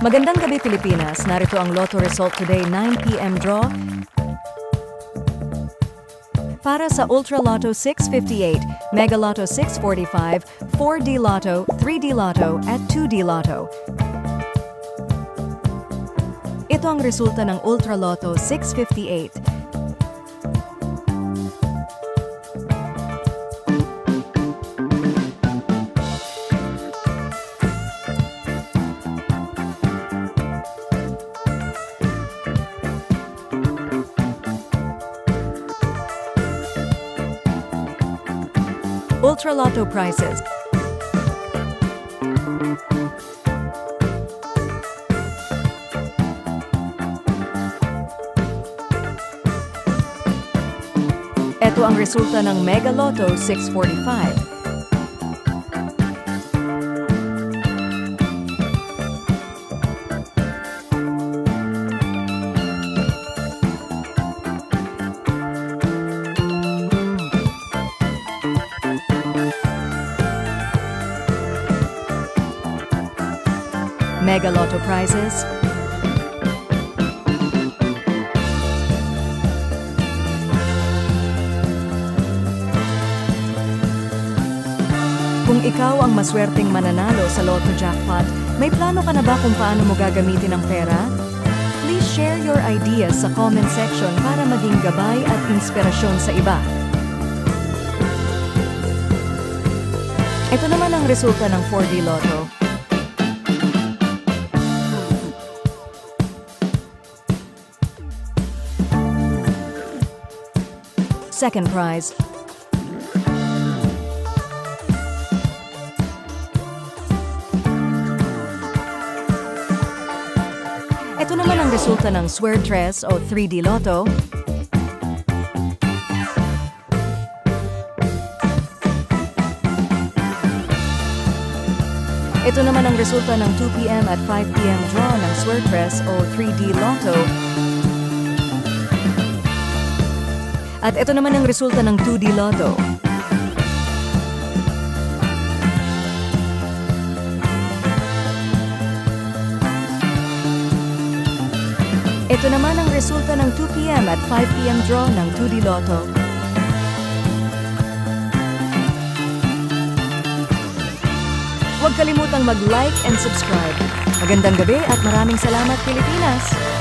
Magandang gabi Pilipinas, narito ang Lotto result today 9 p.m. draw para sa Ultra Lotto 658, Mega Lotto 645, 4D Lotto, 3D Lotto at 2D Lotto. Ito ang resulta ng Ultra Lotto 658. Ultra Lotto prices. Ito ang resulta ng Mega Lotto 645. Mega Lotto prizes. Kung ikaw ang maswerteng mananalo sa Lotto Jackpot, may plano ka na ba kung paano mo gagamitin ang pera? Please share your ideas sa comment section para maging gabay at inspirasyon sa iba. Ito naman ang resulta ng 4D Lotto. Second prize. Ito naman ang resulta ng Swertres o 3D Lotto. Ito naman ang resulta ng 2 p.m. at 5 p.m. draw ng Swertres o 3D Lotto. At ito naman ang resulta ng 2D Lotto. Ito naman ang resulta ng 2 p.m. at 5 p.m. draw ng 2D Lotto. Huwag kalimutang mag-like and subscribe. Magandang gabi at maraming salamat Pilipinas!